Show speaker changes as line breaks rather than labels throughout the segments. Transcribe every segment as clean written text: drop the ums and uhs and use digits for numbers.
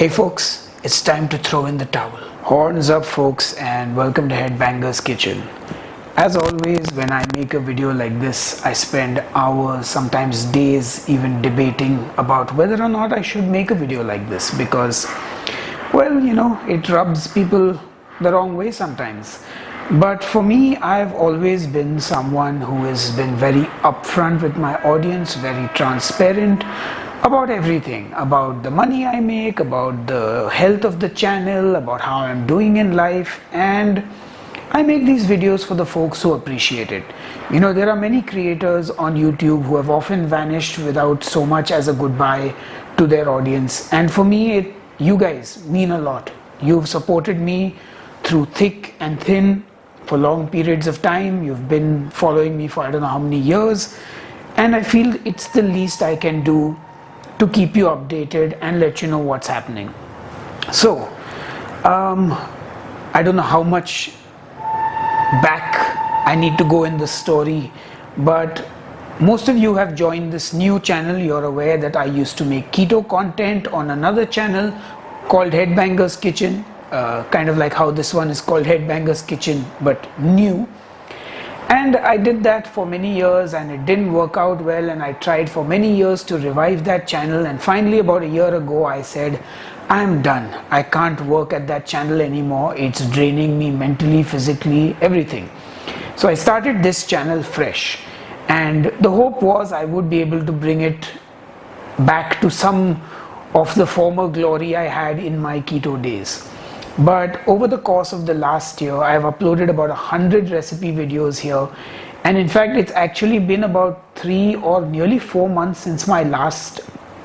Hey folks, it's time to throw in the towel. Horns up folks, and welcome to Headbanger's Kitchen. As always, when I make a video like this, I spend hours, sometimes days, even debating about whether or not I should make a video like this because, well, it rubs people the wrong way sometimes. But for me, I've always been someone who has been very upfront with my audience, very transparent about everything, about the money I make, about the health of the channel, about how I'm doing in life, and I make these videos for the folks who appreciate it. There are many creators on YouTube who have often vanished without so much as a goodbye to their audience, and for me, you guys mean a lot. You've supported me through thick and thin for long periods of time. You've been following me for I don't know how many years, and I feel it's the least I can do to keep you updated and let you know what's happening. So, I don't know how much back I need to go in the story, but most of you have joined this new channel. You're aware that I used to make keto content on another channel called Headbanger's Kitchen, kind of like how this one is called Headbanger's Kitchen but new. And I did that for many years and it didn't work out well, and I tried for many years to revive that channel, and finally about a year ago I said, I'm done. I can't work at that channel anymore. It's draining me mentally, physically, everything. So I started this channel fresh, and the hope was I would be able to bring it back to some of the former glory I had in my keto days. But over the course of the last year, I have uploaded about 100 recipe videos here, and in fact it's actually been about 3 or nearly 4 months since my last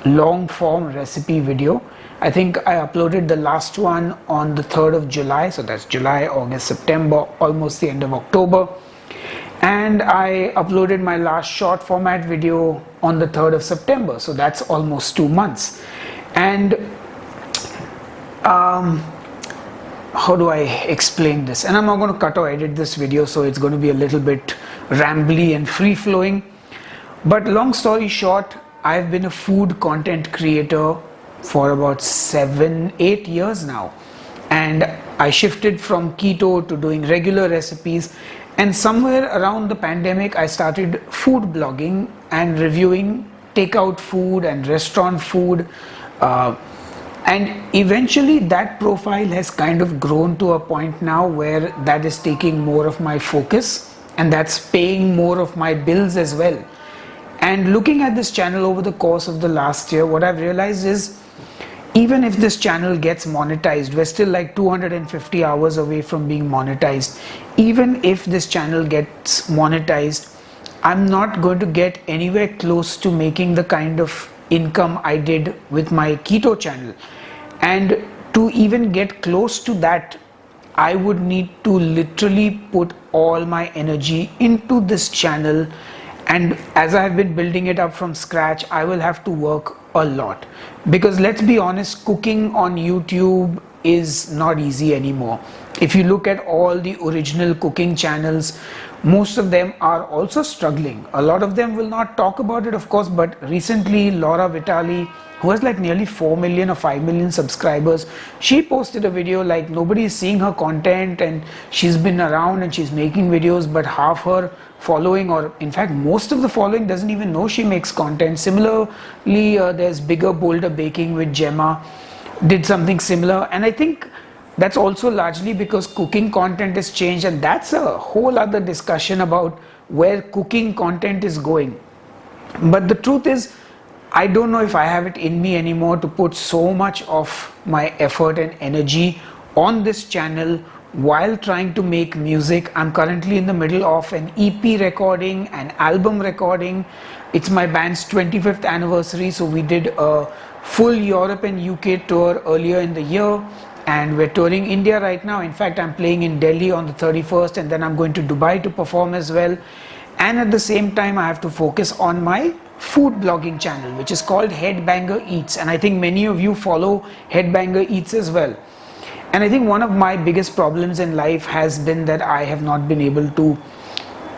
long form recipe video. I think I uploaded the last one on the 3rd of July, so that's July, August, September, almost the end of October, and I uploaded my last short format video on the 3rd of September, so that's almost 2 months. And how do I explain this? And I'm not going to cut or edit this video, so it's going to be a little bit rambly and free-flowing. But long story short, I've been a food content creator for about 7-8 years now. And I shifted from keto to doing regular recipes. And somewhere around the pandemic, I started food blogging and reviewing takeout food and restaurant food. And eventually that profile has kind of grown to a point now where that is taking more of my focus, and that's paying more of my bills as well. And looking at this channel over the course of the last year, what I've realized is, even if this channel gets monetized, we're still like 250 hours away from being monetized. Even if this channel gets monetized, I'm not going to get anywhere close to making the kind of income I did with my keto channel. And to even get close to that, I would need to literally put all my energy into this channel, and as I have been building it up from scratch, I will have to work a lot, because let's be honest, cooking on YouTube is not easy anymore. If you look at all the original cooking channels, most of them are also struggling. A lot of them will not talk about it, of course, but recently Laura Vitali, who has like nearly 4 million or 5 million subscribers, she posted a video like nobody is seeing her content, and she's been around and she's making videos, but half her following, or in fact most of the following, doesn't even know she makes content. Similarly, there's Bigger Bolder Baking with Gemma, did something similar, and I think that's also largely because cooking content has changed, and that's a whole other discussion about where cooking content is going. But the truth is, I don't know if I have it in me anymore to put so much of my effort and energy on this channel while trying to make music. I'm currently in the middle of an EP recording, an album recording. It's my band's 25th anniversary, so we did a full Europe and UK tour earlier in the year. And we're touring India right now. In fact, I'm playing in Delhi on the 31st, and then I'm going to Dubai to perform as well. And at the same time, I have to focus on my food blogging channel, which is called Headbanger Eats. And I think many of you follow Headbanger Eats as well. And I think one of my biggest problems in life has been that I have not been able to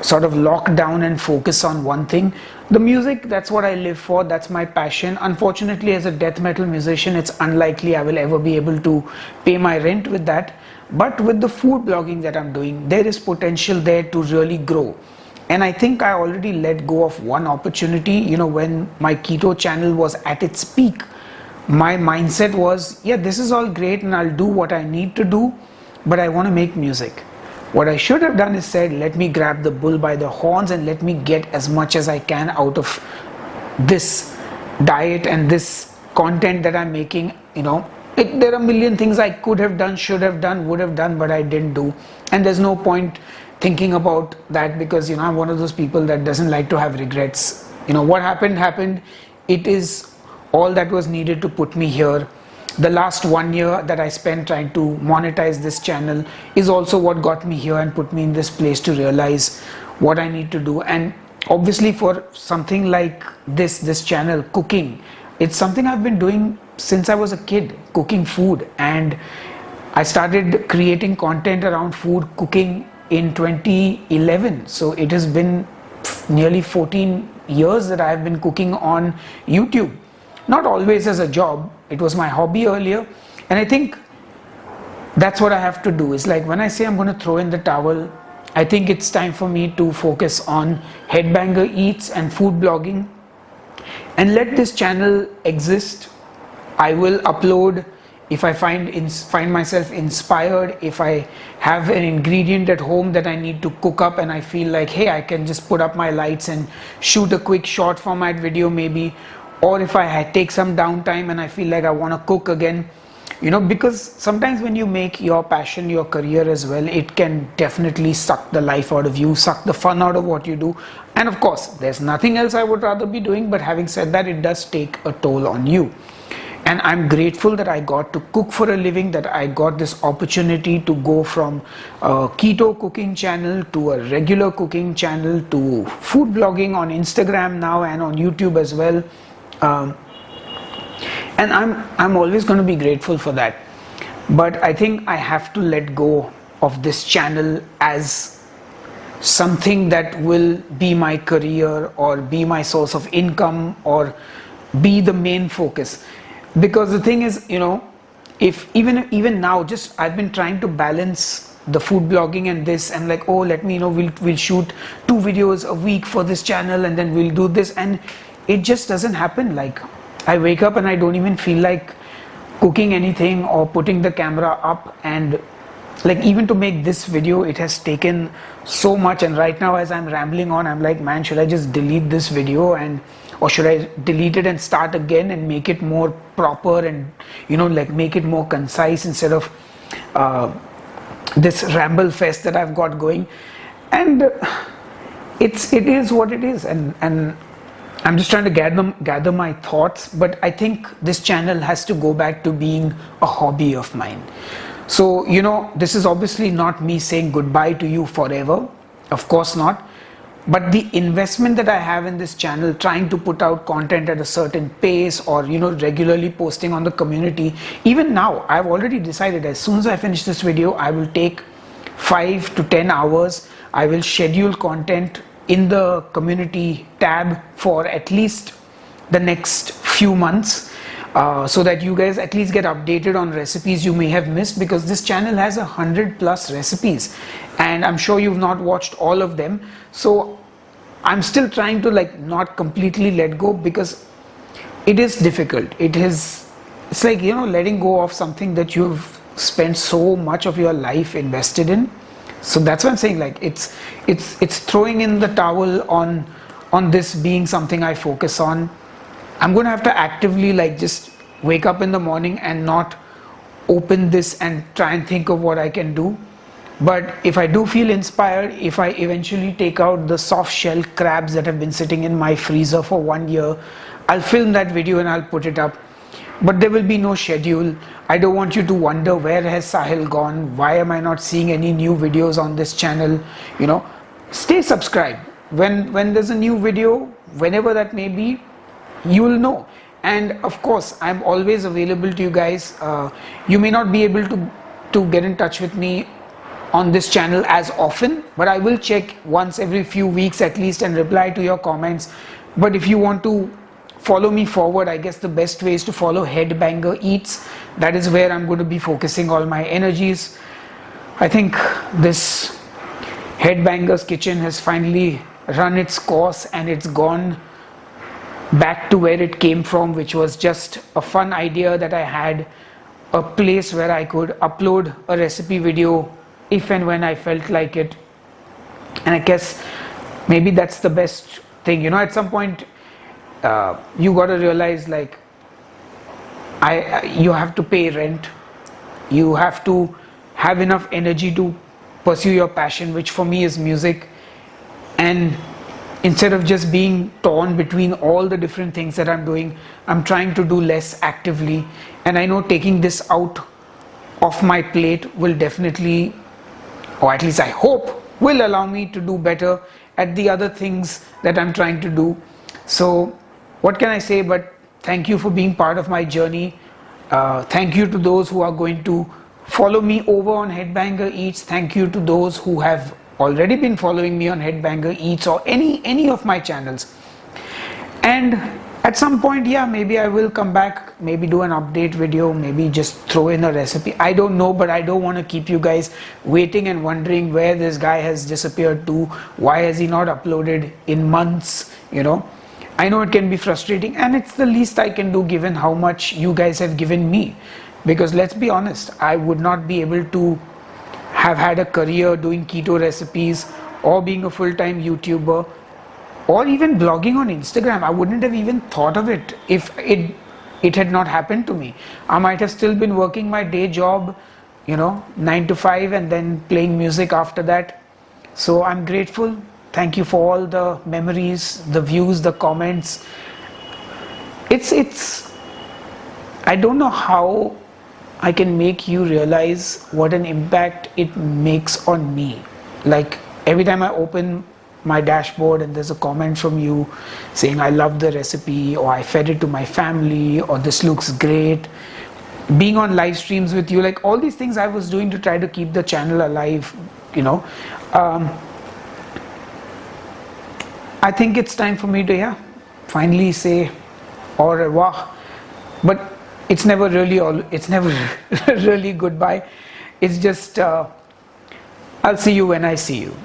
sort of lock down and focus on one thing. The music, that's what I live for, that's my passion. Unfortunately, as a death metal musician, it's unlikely I will ever be able to pay my rent with that. But with the food blogging that I'm doing, there is potential there to really grow. And I think I already let go of one opportunity. You know, when my keto channel was at its peak, my mindset was, yeah, this is all great and I'll do what I need to do, but I want to make music. What I should have done is said, let me grab the bull by the horns and let me get as much as I can out of this diet and this content that I'm making. You know, there are a million things I could have done, should have done, would have done, but I didn't do. And there's no point thinking about that, because, you know, I'm one of those people that doesn't like to have regrets. You know, what happened. It is all that was needed to put me here. The last 1 year that I spent trying to monetize this channel is also what got me here and put me in this place to realize what I need to do. And obviously for something like this channel, cooking, it's something I've been doing since I was a kid, cooking food. And I started creating content around food cooking in 2011. So it has been nearly 14 years that I've been cooking on YouTube. Not always as a job, it was my hobby earlier, and I think that's what I have to do. It's like when I say I'm going to throw in the towel, I think it's time for me to focus on Headbanger Eats and food blogging and let this channel exist. I will upload if I find myself inspired, if I have an ingredient at home that I need to cook up and I feel like, hey, I can just put up my lights and shoot a quick short format video maybe. Or if I take some downtime and I feel like I want to cook again, you know, because sometimes when you make your passion your career as well, it can definitely suck the life out of you, suck the fun out of what you do. And of course, there's nothing else I would rather be doing, but having said that, it does take a toll on you. And I'm grateful that I got to cook for a living, that I got this opportunity to go from a keto cooking channel to a regular cooking channel to food blogging on Instagram now and on YouTube as well. And I'm always going to be grateful for that. But I think I have to let go of this channel as something that will be my career or be my source of income or be the main focus. Because the thing is, you know, if even now, just I've been trying to balance the food blogging and this, and like, oh, let me, you know, we'll shoot 2 videos a week for this channel and then we'll do this, and it just doesn't happen. Like, I wake up and I don't even feel like cooking anything or putting the camera up, and like even to make this video, it has taken so much. And right now as I'm rambling on, I'm like, man, should I just delete this video or should I delete it and start again and make it more proper and, you know, like make it more concise instead of this ramble fest that I've got going. And it is what it is, and I'm just trying to gather my thoughts. But I think this channel has to go back to being a hobby of mine. So, you know, this is obviously not me saying goodbye to you forever, of course not. But the investment that I have in this channel, trying to put out content at a certain pace, or, you know, regularly posting on the community, even now I've already decided as soon as I finish this video, I will take 5 to 10 hours. I will schedule content in the community tab for at least the next few months, so that you guys at least get updated on recipes you may have missed, because this channel has 100+ recipes and I'm sure you've not watched all of them. So I'm still trying to like not completely let go, because it is difficult. It's like, you know, letting go of something that you've spent so much of your life invested in. So that's what I'm saying, like it's throwing in the towel on this being something I focus on. I'm going to have to actively like just wake up in the morning and not open this and try and think of what I can do. But if I do feel inspired, if I eventually take out the soft shell crabs that have been sitting in my freezer for 1 year, I'll film that video and I'll put it up. But there will be no schedule. I don't want you to wonder, where has Sahil gone? Why am I not seeing any new videos on this channel? You know, stay subscribed. When there's a new video, whenever that may be, you will know. And of course, I'm always available to you guys. You may not be able to get in touch with me on this channel as often, but I will check once every few weeks at least and reply to your comments. But if you want to follow me forward, I guess the best way is to follow Headbanger Eats. That is where I'm going to be focusing all my energies. I think this Headbanger's kitchen has finally run its course and it's gone back to where it came from, which was just a fun idea that I had, a place where I could upload a recipe video if and when I felt like it. And I guess maybe that's the best thing, you know. At some point you got to realize, like, you have to pay rent, you have to have enough energy to pursue your passion, which for me is music. And instead of just being torn between all the different things that I'm doing, I'm trying to do less actively. And I know taking this out of my plate will definitely, or at least I hope, will allow me to do better at the other things that I'm trying to do. So what can I say but thank you for being part of my journey. Thank you to those who are going to follow me over on Headbanger Eats. Thank you to those who have already been following me on Headbanger Eats or any of my channels. And at some point, yeah, maybe I will come back, maybe do an update video, maybe just throw in a recipe. I don't know, but I don't want to keep you guys waiting and wondering where this guy has disappeared to. Why has he not uploaded in months, you know. I know it can be frustrating, and it's the least I can do given how much you guys have given me. Because let's be honest, I would not be able to have had a career doing keto recipes or being a full-time YouTuber or even blogging on Instagram. I wouldn't have even thought of it if it had not happened to me. I might have still been working my day job, you know, 9 to 5, and then playing music after that. So I'm grateful. Thank you for all the memories, the views, the comments. It's I don't know how I can make you realize what an impact it makes on me. Like every time I open my dashboard and there's a comment from you saying I love the recipe, or I fed it to my family, or this looks great. Being on live streams with you, like all these things I was doing to try to keep the channel alive, you know. I think it's time for me to finally say au revoir. But it's never really really goodbye. It's just I'll see you when I see you.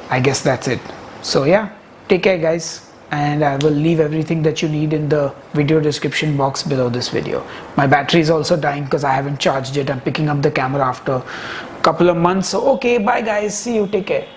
I guess that's it. So yeah, take care guys, and I will leave everything that you need in the video description box below this video. My battery is also dying because I haven't charged it. I'm picking up the camera after a couple of months. So okay, bye guys, see you, take care.